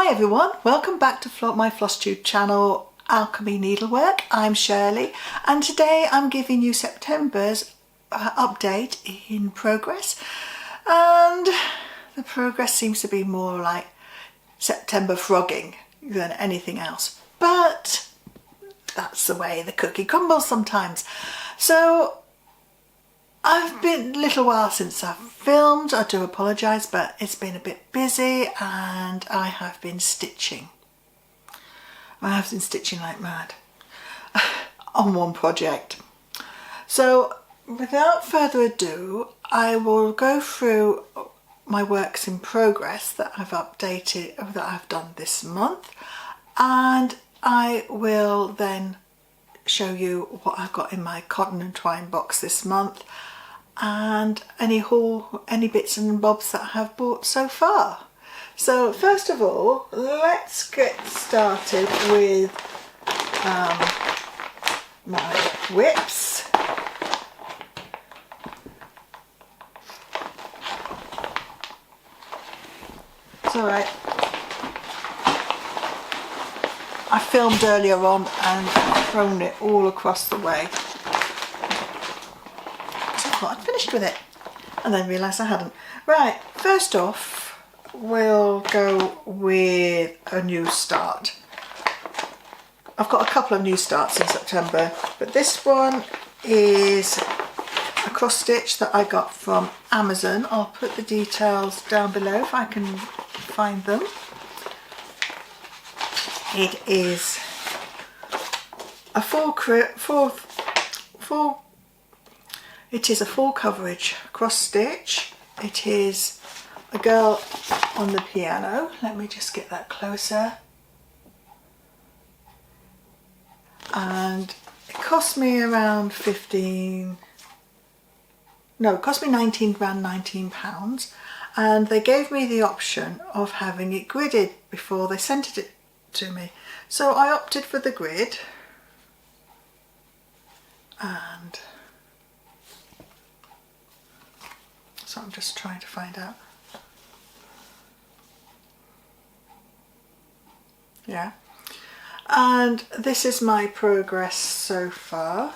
Hi everyone, welcome back to my Flosstube channel, Alchemy Needlework. I'm Shirley and today I'm giving you September's update in progress, and the progress seems to be more like September frogging than anything else, but that's the way the cookie crumbles sometimes. So I've been a little while since I've filmed. I do apologise, but it's been a bit busy and I have been stitching. I have been stitching like mad on one project. So without further ado, I will go through my works in progress that I've updated, that I've done this month, and I will then show you what I've got in my Cotton and Twine box this month, and any bits and bobs that I have bought so far. So first of all, let's get started with my whips. It's alright. I filmed earlier on and thrown it all across the way. I'd finished with it and then realised I hadn't. Right, first off we'll go with a new start. I've got a couple of new starts in September, but this one is a cross stitch that I got from Amazon. I'll put the details down below if I can find them. It is a full coverage cross stitch. It is a girl on the piano. Let me just get that closer. And it cost me around around £19, and they gave me the option of having it gridded before they sent it to me. So I opted for the grid, and so I'm just trying to find out. Yeah, and this is my progress so far.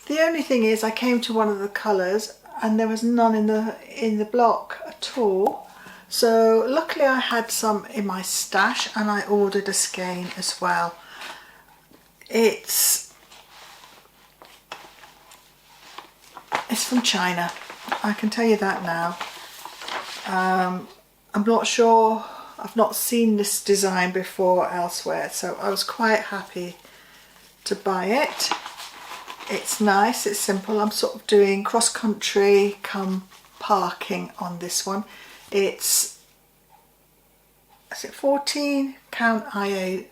The only thing is I came to one of the colours and there was none in the block at all. So luckily I had some in my stash and I ordered a skein as well. It's from China. I can tell you that now. I'm not sure, I've not seen this design before elsewhere, so I was quite happy to buy it. It's nice, it's simple. I'm sort of doing cross-country come parking on this one. Is it 14 count IA?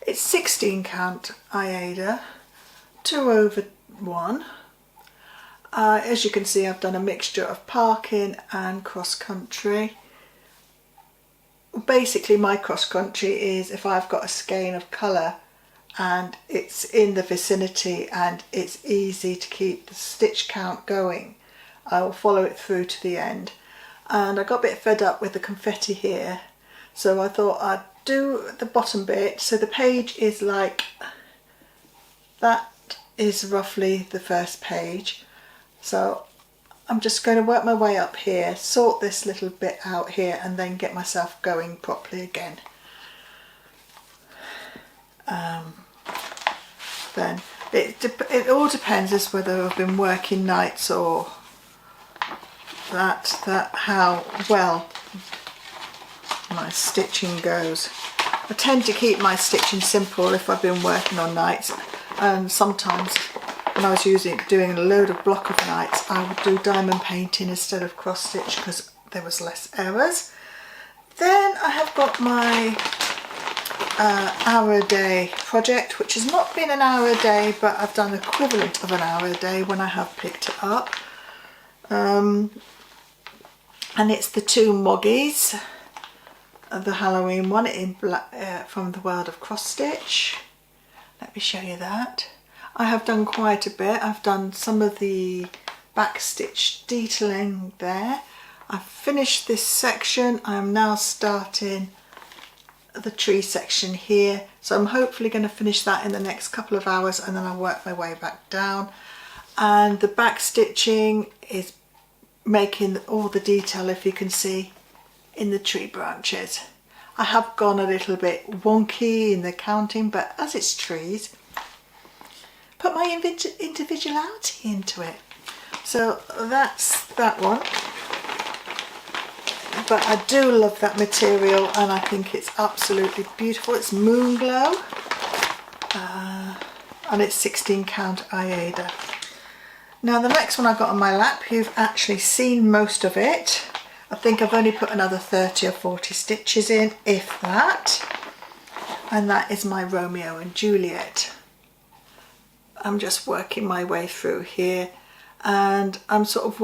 It's 16 count IADA, 2/1. As you can see, I've done a mixture of parking and cross-country. Basically my cross-country is if I've got a skein of colour and it's in the vicinity and it's easy to keep the stitch count going, I will follow it through to the end. And I got a bit fed up with the confetti here, so I thought I'd do the bottom bit. So the page is like, that is roughly the first page. So I'm just going to work my way up here, sort this little bit out here, and then get myself going properly again. Then it all depends as whether I've been working nights or how well my stitching goes. I tend to keep my stitching simple if I've been working on nights, and sometimes when I was doing a load of block of nights, I would do diamond painting instead of cross stitch because there was less errors. Then I have got my hour a day project, which has not been an hour a day, but I've done equivalent of an hour a day when I have picked it up. And it's the two Moggies, the Halloween one in black, from the world of cross stitch. Let me show you that. I have done quite a bit. I've done some of the backstitch detailing there. I've finished this section. I'm now starting the tree section here, so I'm hopefully going to finish that in the next couple of hours, and then I'll work my way back down. And the back stitching is making all the detail, if you can see, in the tree branches. I have gone a little bit wonky in the counting, but as it's trees, put my individuality into it. So that's that one. But I do love that material, and I think it's absolutely beautiful. It's Moon Glow, and it's 16 count Aida. Now the next one I got on my lap, you've actually seen most of it. I think I've only put another 30 or 40 stitches in, if that. And that is my Romeo and Juliet. I'm just working my way through here, and I'm sort of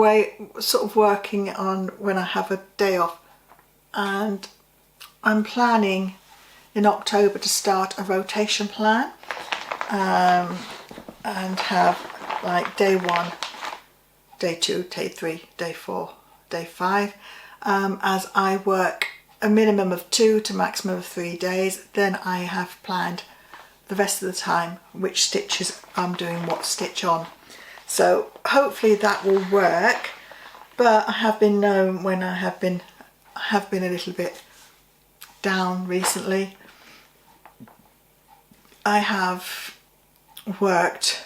working on when I have a day off. And I'm planning in October to start a rotation plan, and have like day 1, day 2, day 3, day 4, day 5, as I work a minimum of 2 to maximum of 3 days. Then I have planned the rest of the time which stitches I'm doing what stitch on. So hopefully that will work, but I have been known when I have been a little bit down recently. I have worked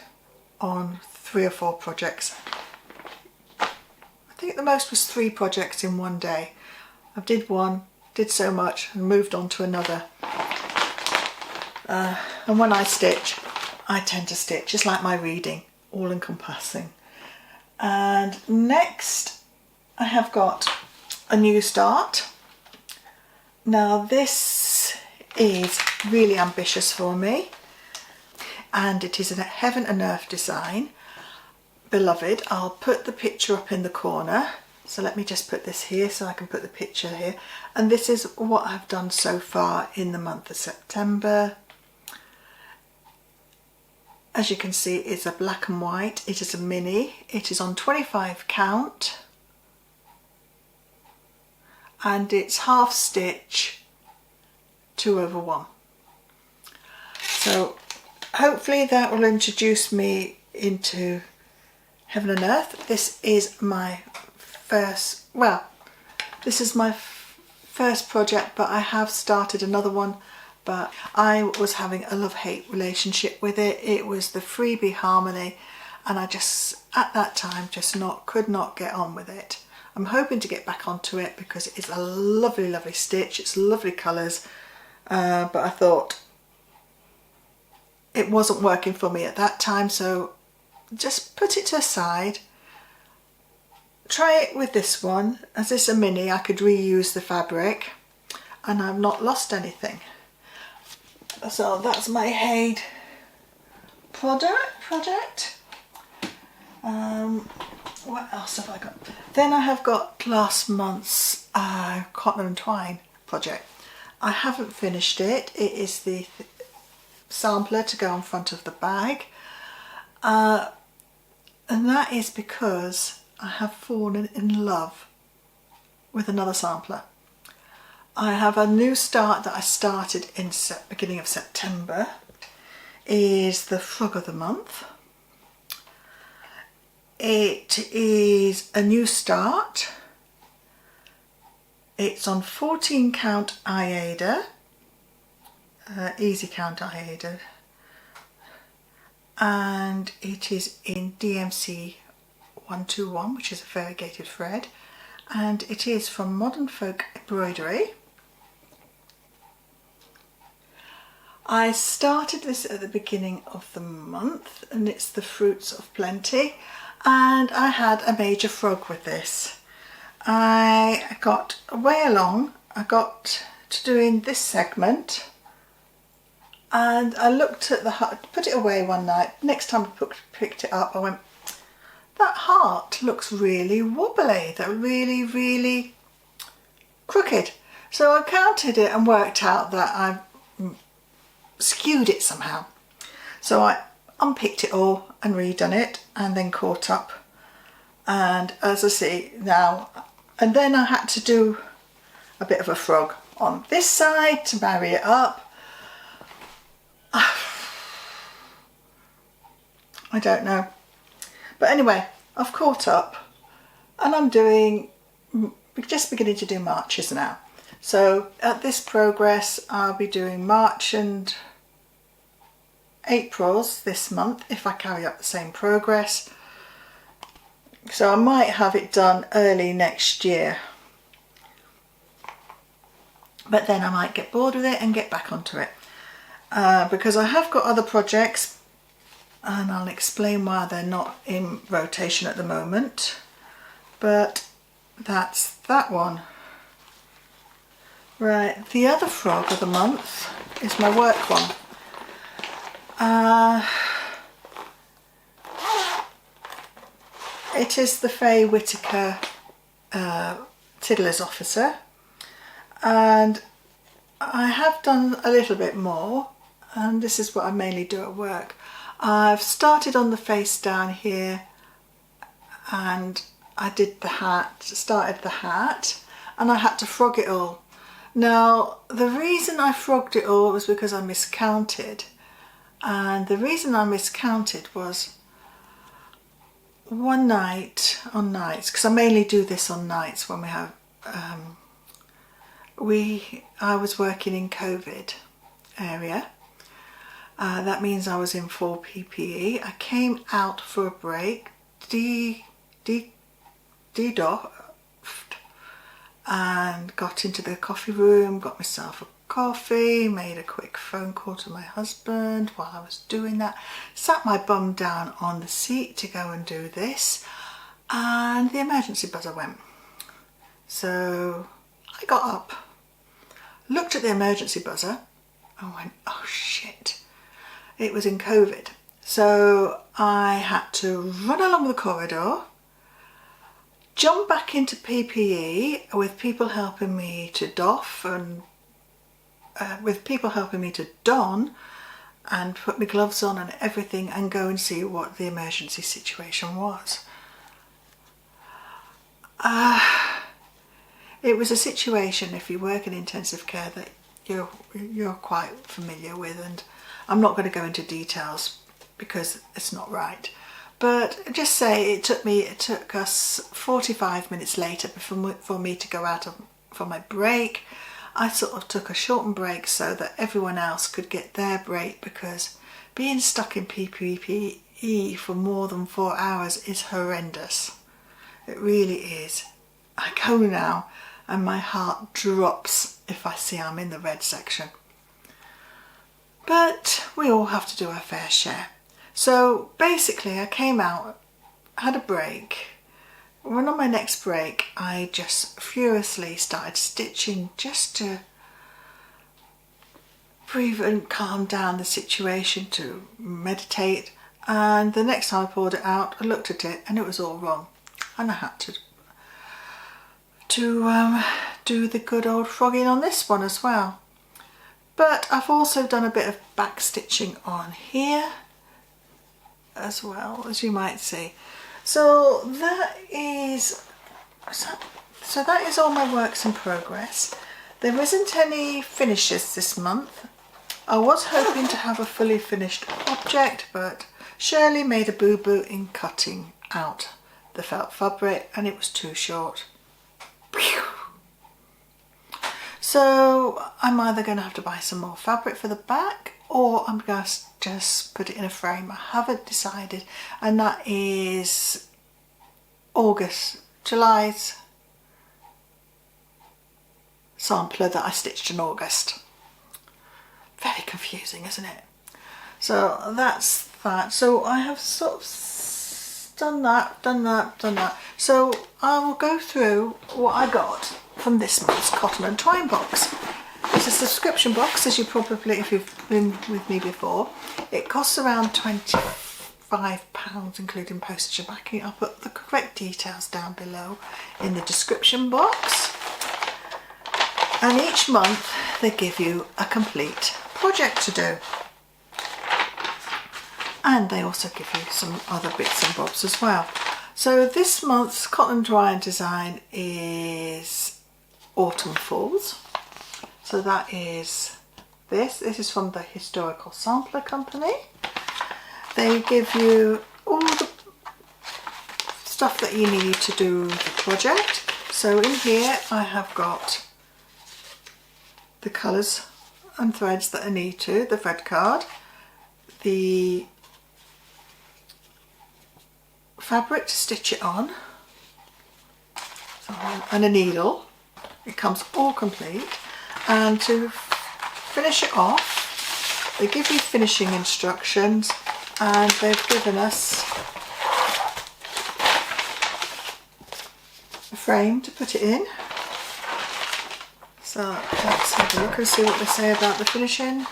on 3 or 4 projects. I think the most was 3 projects in one day. I did one, did so much, and moved on to another. And when I stitch, I tend to stitch. It's like my reading, all encompassing. And next I have got a new start. Now this is really ambitious for me, and it is a Heaven and Earth design. Beloved, I'll put the picture up in the corner. So let me just put this here so I can put the picture here. And this is what I've done so far in the month of September. As you can see, it's a black and white. It is a mini. It is on 25 count. And it's half stitch 2/1. So hopefully that will introduce me into Heaven and Earth. This is my first, well, this is my first project, but I have started another one, but I was having a love-hate relationship with it. It was the freebie harmony, and I just, at that time, just could not get on with it. I'm hoping to get back onto it because it's a lovely, lovely stitch. It's lovely colours, but I thought it wasn't working for me at that time, so just put it to the side. Try it with this one. As this is a mini, I could reuse the fabric, and I've not lost anything. So that's my Haid project. What else have I got? Then I have got last month's Cotton and Twine project. I haven't finished it. It is the sampler to go on front of the bag. And that is because I have fallen in love with another sampler. I have a new start that I started in beginning of September. Is the Frog of the Month. It is a new start. It's on 14 count Aida, easy count Aida, and it is in DMC 121, which is a variegated thread, and it is from Modern Folk Embroidery. I started this at the beginning of the month, and it's the Fruits of Plenty, and I had a major frog with this. I got way along. I got to doing this segment, and I looked at the heart, put it away one night. Next time I picked it up, I went, that heart looks really wobbly, that really crooked. So I counted it and worked out that I skewed it somehow. So unpicked it all and redone it and then caught up. And as I see now, and then I had to do a bit of a frog on this side to marry it up. I don't know. But anyway, I've caught up and I'm just beginning to do Marches now. So at this progress, I'll be doing March and April's this month if I carry up the same progress. So I might have it done early next year. But then I might get bored with it and get back onto it. Because I have got other projects, and I'll explain why they're not in rotation at the moment. But that's that one. Right, the other frog of the month is my work one. It is the Faye Whitaker Tiddler's Officer, and I have done a little bit more, and this is what I mainly do at work. I've started on the face down here, and I did the hat, started the hat, and I had to frog it all. Now, the reason I frogged it all was because I miscounted, and the reason I miscounted was one night, on nights, because I mainly do this on nights when we have, I was working in COVID area. That means I was in full PPE. I came out for a break, de-doffed, and got into the coffee room, got myself a coffee, made a quick phone call to my husband while I was doing that, sat my bum down on the seat to go and do this, and the emergency buzzer went. So I got up, looked at the emergency buzzer and went, oh shit, it was in COVID. So I had to run along the corridor, jump back into PPE with people helping me to doff and with people helping me to don and put my gloves on and everything, and go and see what the emergency situation was. It was a situation, if you work in intensive care, that you're quite familiar with, and I'm not going to go into details because it's not right. But just say it took us 45 minutes later for me to go out for my break. I sort of took a shortened break so that everyone else could get their break, because being stuck in PPE for more than 4 hours is horrendous. It really is. I go now and my heart drops if I see I'm in the red section. But we all have to do our fair share. So basically I came out, had a break. When on my next break, I just furiously started stitching just to breathe and calm down the situation, to meditate. And the next time I pulled it out, I looked at it and it was all wrong. And I had to do the good old frogging on this one as well. But I've also done a bit of back stitching on here as well, as you might see. So that is all my works in progress. There isn't any finishes this month. I was hoping to have a fully finished object, but Shirley made a boo-boo in cutting out the felt fabric and it was too short. So I'm either going to have to buy some more fabric for the back, or I'm going to just put it in a frame. I haven't decided, and that is July's sampler that I stitched in August. Very confusing, isn't it? So that's that. So I have sort of done that. So I will go through what I got from this month's Cotton and Twine box. It's a subscription box, as you probably, if you've been with me before. It costs around £25, including postage and packing. I'll put the correct details down below in the description box. And each month they give you a complete project to do. and they also give you some other bits and bobs as well. So this month's Cotton and Twine design is Autumn Falls. So that is this is from the Historical Sampler Company. They give you all the stuff that you need to do the project. So in here I have got the colours and threads that I need to, the thread card, the fabric to stitch it on, and a needle. It comes all complete, and to finish it off they give you finishing instructions, and they've given us a frame to put it in. So let's have a look and see what they say about the finishing.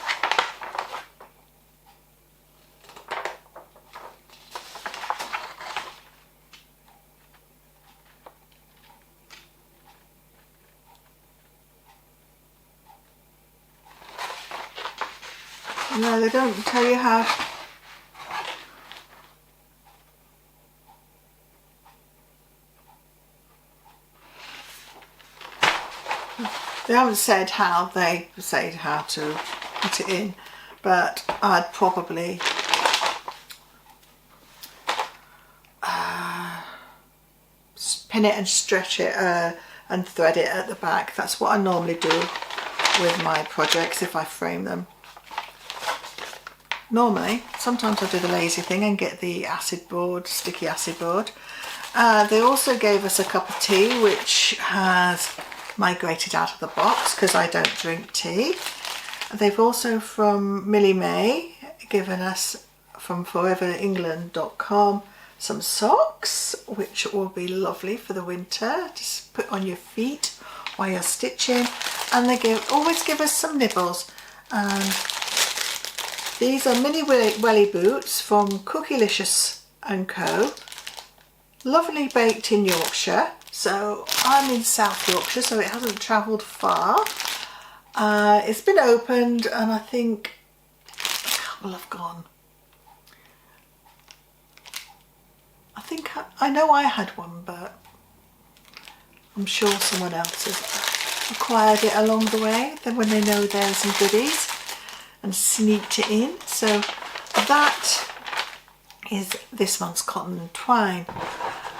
No, they don't tell you how. They haven't said how, they say how to put it in, but I'd probably pin it and stretch it and thread it at the back. That's what I normally do with my projects if I frame them. Normally, sometimes I do the lazy thing and get the acid board, sticky acid board. They also gave us a cup of tea, which has migrated out of the box because I don't drink tea. They've also, from Millie May, given us from foreverengland.com some socks, which will be lovely for the winter. Just put on your feet while you're stitching. And they always give us some nibbles. And these are mini welly boots from Cookielicious & Co. Lovely baked in Yorkshire. So I'm in South Yorkshire, so it hasn't travelled far. It's been opened, and I think a couple have gone. I think I know I had one, but I'm sure someone else has acquired it along the way. Then when they know there's some goodies, and sneaked it in. So that is this month's Cotton and Twine.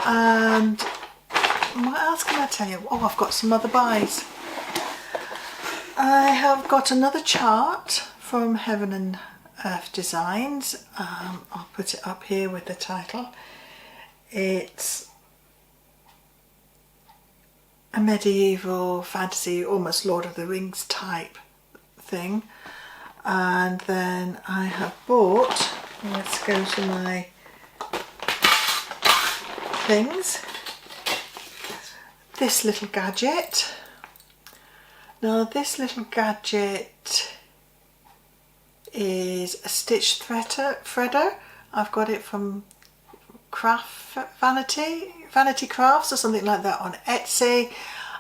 And what else can I tell you? Oh, I've got some other buys. I have got another chart from Heaven and Earth Designs. I'll put it up here with the title. It's a medieval fantasy, almost Lord of the Rings type thing. And then I have bought, let's go to my things, this little gadget. Now this little gadget is a stitch threader. I've got it from Vanity Crafts or something like that on Etsy.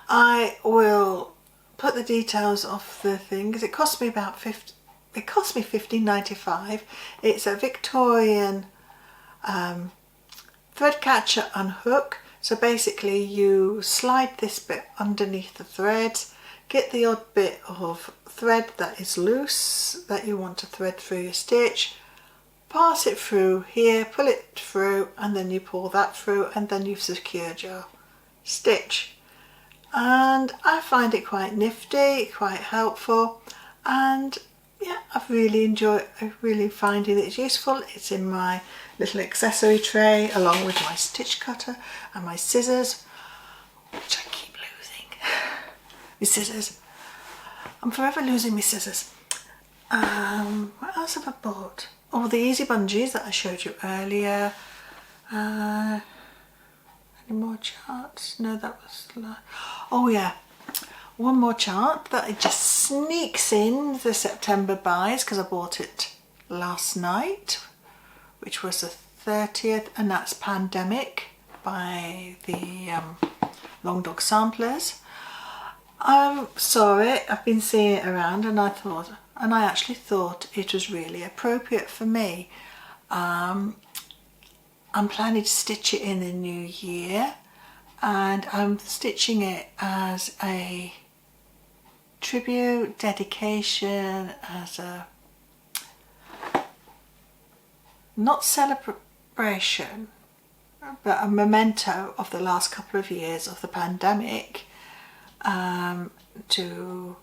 I will put the details of the thing because it cost me about $15.95. It's a Victorian thread catcher and hook. So basically you slide this bit underneath the threads, get the odd bit of thread that is loose that you want to thread through your stitch, pass it through here, pull it through, and then you pull that through, and then you've secured your stitch. And I find it quite nifty, quite helpful, and yeah, I've really enjoyed finding it useful. It's in my little accessory tray along with my stitch cutter and my scissors, which I keep losing. My scissors. I'm forever losing my scissors. What else have I bought? Oh, the easy bungees that I showed you earlier. Any more charts? No, that was... Oh yeah, one more chart that it just sneaks in the September buys because I bought it last night, which was the 30th, and that's Pandemic by the Long Dog Samplers. I saw it, I've been seeing it around, and I actually thought it was really appropriate for me. I'm planning to stitch it in the new year, and I'm stitching it as a tribute, dedication, as a not celebration but a memento of the last couple of years of the pandemic, to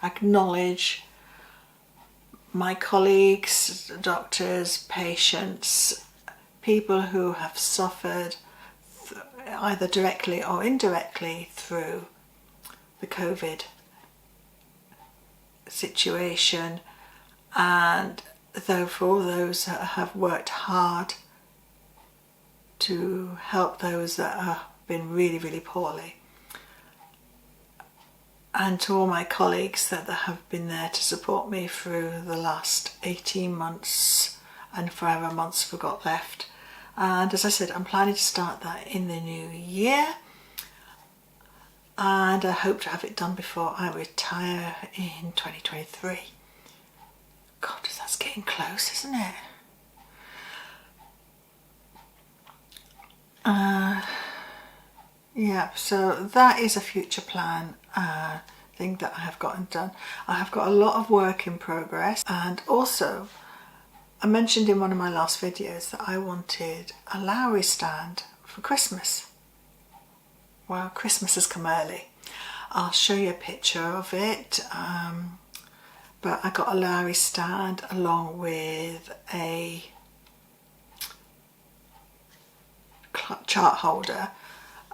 acknowledge my colleagues, doctors, patients, people who have suffered either directly or indirectly through the COVID situation, and though for all those that have worked hard to help those that have been really, really poorly, and to all my colleagues that have been there to support me through the last 18 months and forever months we've got left. And as I said, I'm planning to start that in the new year, and I hope to have it done before I retire in 2023. God, that's getting close, isn't it? Yeah, so that is a future plan thing that I have gotten done. I have got a lot of work in progress, and also I mentioned in one of my last videos that I wanted a Lowry stand for Christmas. Well, Christmas has come early. I'll show you a picture of it, but I got a Lowry stand along with a chart holder,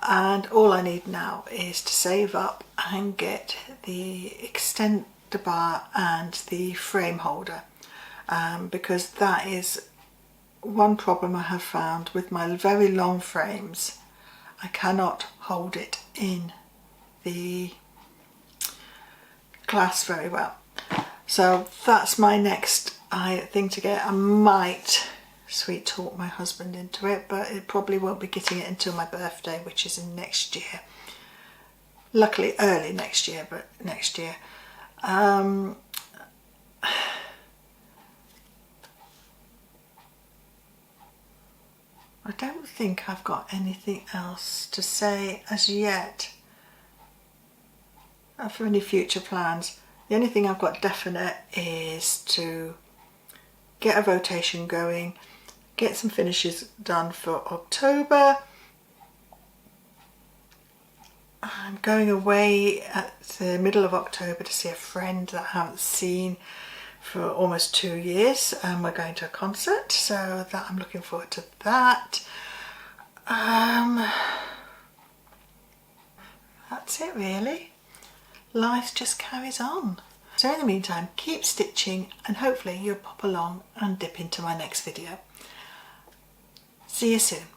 and all I need now is to save up and get the extender bar and the frame holder, because that is one problem I have found with my very long frames. I cannot hold it in the glass very well. So that's my next thing to get. I might sweet talk my husband into it, but it probably won't be getting it until my birthday, which is in next year. Luckily early next year, but next year. I don't think I've got anything else to say as yet for any future plans. The only thing I've got definite is to get a rotation going, get some finishes done for October. I'm going away at the middle of October to see a friend that I haven't seen for almost 2 years, and we're going to a concert, so that I'm looking forward to that. That's it really. Life just carries on. So in the meantime, keep stitching, and hopefully you'll pop along and dip into my next video. See you soon.